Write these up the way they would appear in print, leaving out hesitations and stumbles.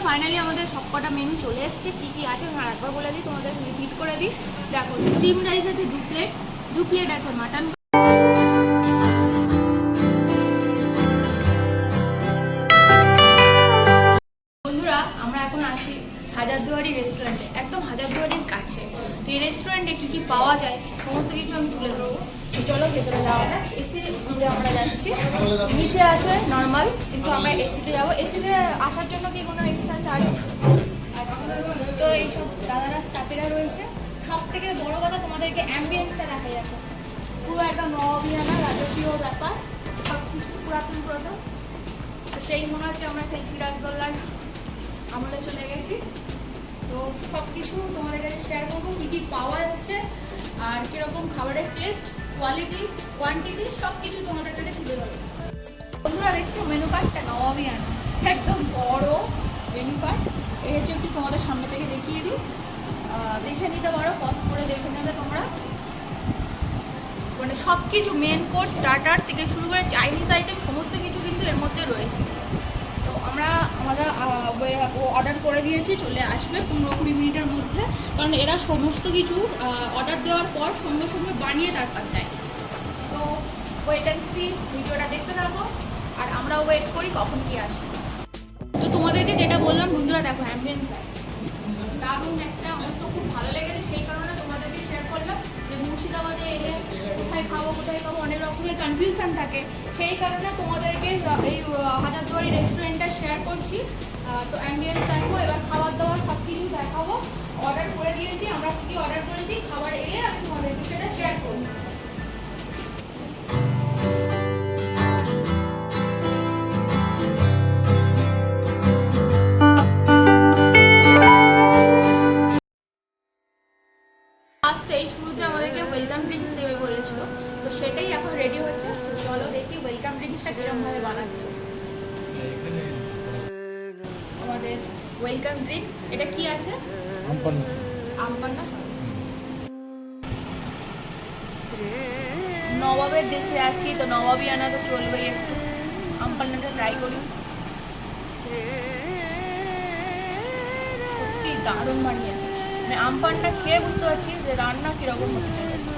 Finally আমাদের সবকটা menu চলে এসছে। কী কী আছে আমি আরেকবার বলে দিই, তোমাদের রিপিট করে দিই। দেখো, স্টিম রাইস আছে 2 প্লেট আছে মাটন। বন্ধুরা, আমরা এখন আছি হাজারদুয়ারি রেস্টুরেন্টে, একদম হাজারদুয়ারির কাছে। তো এই রেস্টুরেন্টে কী কী পাওয়া যায় সমস্ত কিছু আমি তুলে ধরবো। চলো ভেতরে যাওয়া যায়। এসি রুমে আমরা যাচ্ছি, নিচে আছে নর্মাল, কিন্তু আমরা এসিতে যাবো। এসিতে আসার জন্য কি কোনো এক্সট্রা চার্জ আছে? আচ্ছা, তো এইসব দাদারা স্টাফেরা রয়েছে। সব থেকে বড় কথা, তোমাদেরকে অ্যাম্বিয়েন্সটা দেখা যাচ্ছে, পুরো একটা নবাবিয়ানা রাজকীয় ব্যাপার, সব কিছু পুরাতন। তো সেই মনে হচ্ছে আমরা একটা সিরাজদৌল্লার আমলে চলে গেছি। তো সব কিছু তোমাদের কাছে শেয়ার করবো, কী কী পাওয়া যাচ্ছে আর কীরকম খাবারের টেস্ট, কোয়ালিটি, কোয়ান্টিটি, সব কিছু তোমাদের কাছে তুলে ধরবো। বন্ধুরা দেখছো মেনু কার্ডটা নবাবিয়ানা, একদম বড় মেনু কার্ড। এই হচ্ছে, একটু তোমাদের সামনে থেকে দেখিয়ে দিই, দেখে নিতে পারো, পজ করে দেখে নেবে তোমরা। মানে সব কিছু মেন কোর্স, স্টার্টার থেকে শুরু করে চাইনিজ আইটেম সমস্ত কিছু কিন্তু এর মধ্যে রয়েছে। তো আমাদের অর্ডার করে দিয়েছি, চলে আসবে 15-20 মিনিটের মধ্যে, কারণ এরা সমস্ত কিছু অর্ডার দেওয়ার পর সঙ্গে সঙ্গে বানিয়ে তারপর দেয়। তো ওয়েট অ্যান্ড সি, ভিডিওটা দেখতে থাকো আর আমরাও ওয়েট করি কখন কি আসে। তো তোমাদেরকে যেটা বললাম বন্ধুরা, দেখো অ্যাম্বিয়েন্স দারুণ একটা, আমার তো খুব ভালো লেগেছে, সেই কারণে তোমাদেরকে শেয়ার করলাম যে মুর্শিদাবাদে এলে কোথায় খাবো অনেক রকমের কনফিউশন থাকে, সেই কারণে তোমাদেরকে এই হাজারদুয়ারি রেস্টুরেন্টটা শেয়ার করছি। তো অ্যাম্বিয়েন্স দেখো, এবার খাবার দাবার সব কিছু দেখাবো। অর্ডার করে দিয়েছি, আমরা কী অর্ডার করেছি, খাবার এলে আমি তোমাদেরকে সেটা শেয়ার করবো। আসতেই শুরুতে আমাদেরকে ওয়েলকাম ড্রিঙ্কস দেবে বলেছিল, তো সেটাই এখন রেডি হচ্ছে। তো চলো দেখি ওয়েলকাম ড্রিঙ্কসটা কীরকমভাবে বানাচ্ছে। আমাদের ওয়েলকাম ড্রিঙ্কস, এটা কি আছে? আমপান্না। নবাবের দেশে আছি তো নবাবিয়ানা তো চলবেই, একটু আমপান্নাটা ট্রাই করি। সত্যি দারুণ বানিয়েছে, মানে আমপান্না খেয়ে বুঝতে পারছি যে রান্না কিরকম হতে চলেছে।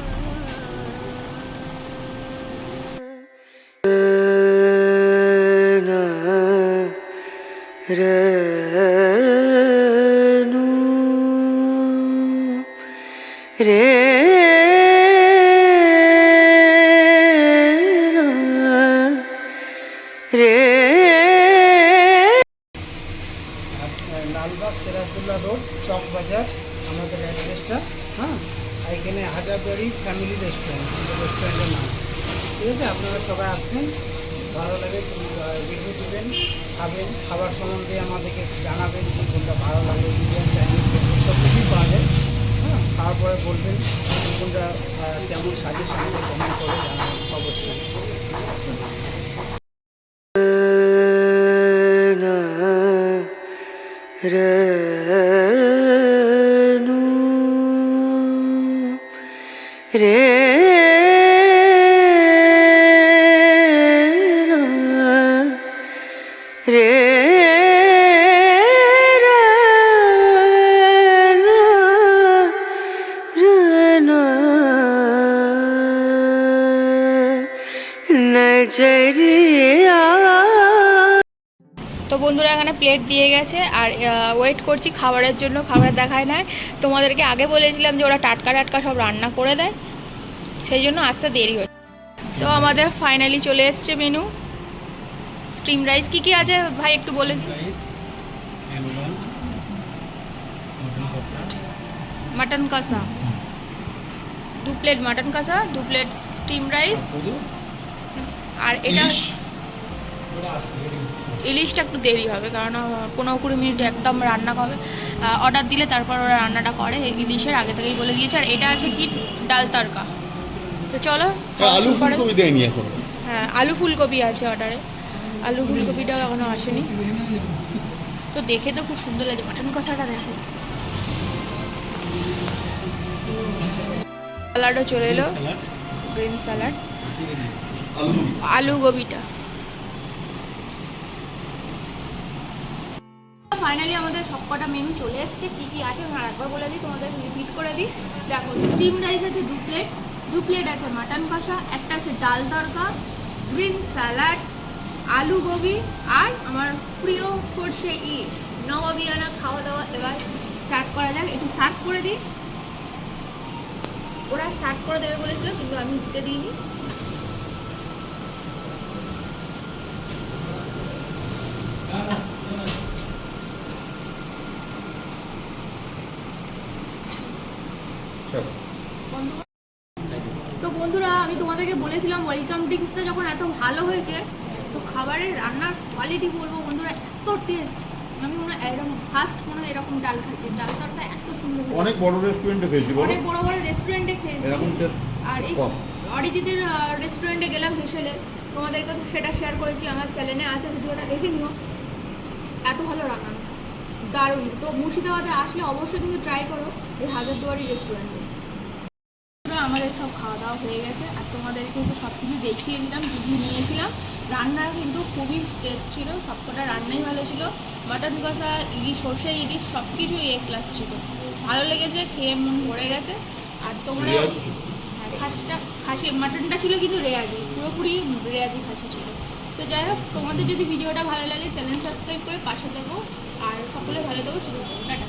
লালবাগ সিরাজদৌল্লা রোড, চক বাজার আমাদের অ্যাড্রেসটা। হ্যাঁ, এখানে হাজারদুয়ারি ফ্যামিলি রেস্টুরেন্ট, রেস্টুরেন্টের নাম। ঠিক আছে, আপনারা সবাই আসবেন, ভালো লাগে রিভিউ দেবেন, খাবেন, খাবার সম্বন্ধে আমাদেরকে জানাবেন কি কোনটা ভালো লাগে, ইন্ডিয়ান চাইনিজ সব কিছুই পাওয়া যায়। হ্যাঁ, খাওয়ার পরে বলবেন কোনটা কেমন সাজেশন, কমেন্ট করে জানাবেন অবশ্যই। তো বন্ধুরা এখানে প্লেট দিয়ে গেছে আর ওয়েট করছি খাবারের জন্য। খাবার দেখায় না, তোমাদেরকে আগে বলেছিলাম যে ওরা টাটকা টাটকা সব রান্না করে দেয়, সেই জন্য আসতে দেরি হচ্ছে। তো আমাদের ফাইনালি চলে এসছে মেনু, স্টিম রাইস। কী কী আছে ভাই একটু বলে দিন। মাটন কষা 2 প্লেট, মাটন কষা 2 প্লেট, স্টিম রাইস, আর এটা ইলিশটা একটু দেরি হবে, কারণ 15-20 মিনিট একদম রান্না হবে। অর্ডার দিলে তারপর ওরা রান্নাটা করে, ইলিশের আগে থেকেই বলে দিয়েছে। আর এটা আছে কি ডাল তড়কা। তো চলো, আলু ফুলকপি দেয়নি এখন। হ্যাঁ, আলু ফুলকপি আছে অর্ডারে, আলু ফুলকপিটাও এখনো আসেনি। তো দেখে তো খুব সুন্দর লাগে, মাটন কষাটা দেখো। স্যালাডও চলে এলো, গ্রিন স্যালাড, আলু গোবিটা। ফাইনালি আমাদের সবকটা মেনু চলে এসছে। কী কী আছে আমি আরেকবার বলে দিই, তোমাদের রিপিট করে দিই। দেখো, স্টিম রাইস আছে 2 প্লেট আছে মাটন কষা, একটা আছে ডাল তড়কা, গ্রিন স্যালাড, আলু গোবি, আর আমার প্রিয় সর্ষে ইলিশ। নবাবিয়ানা খাওয়া দাওয়া এবার স্টার্ট করা যাক। একটু সার্ভ করে দিই। ওরা সার্ভ করে দেবে বলেছিল কিন্তু আমি দিতে দিইনি। তো বন্ধুরা, আমি তোমাদেরকে বলেছিলাম ওয়েলকাম ড্রিঙ্কসটা যখন এত ভালো হয়েছে, তো খাবারের রান্নার কোয়ালিটি বলবো বন্ধুরা, এত টেস্ট। আমি মনে হয় এরকম ফার্স্ট মনে হয় এরকম ডাল খাচ্ছি। ডাল তরকা এত সুন্দর হয়েছে। অনেক বড় রেস্টুরেন্টে খেয়েছি বলো, অনেক বড় বড় রেস্টুরেন্টে খেয়েছি। এরকম টেস্ট আর এই কম। অরিজিতের রেস্টুরেন্টে গেলাম হেসেলে, তোমাদেরকে তো সেটা শেয়ার করেছি, আমার চ্যানেলে আছে, ভিডিওটা দেখে নিও। এত ভালো রান্না, দারুণ। তো মুর্শিদাবাদে আসলে অবশ্যই কিন্তু ট্রাই করো এই হাজারদুয়ারি রেস্টুরেন্টে। আমাদের সব খাওয়া দাওয়া হয়ে গেছে, আর তোমাদের কিন্তু সব কিছু দেখিয়ে দিলাম, কী কী নিয়েছিলাম। রান্না কিন্তু খুবই টেস্ট ছিল, সবকটা রান্নাই ভালো ছিল। মাটন কষা, ইলিশ, সর্ষে ইলিশ সব কিছুই এ ক্লাস ছিল, ভালো লেগেছে, খেয়ে মন ভরে গেছে। আর তোমরা খাসি মাটনটা ছিল কিন্তু রেয়াজি, পুরোপুরি রেয়াজি খাসি ছিল। তো যাই হোক, তোমাদের যদি ভিডিওটা ভালো লাগে চ্যানেল সাবস্ক্রাইব করে পাশে দেবো, আর সকলে ভালো দেবো, শুরু করবো। টাটা।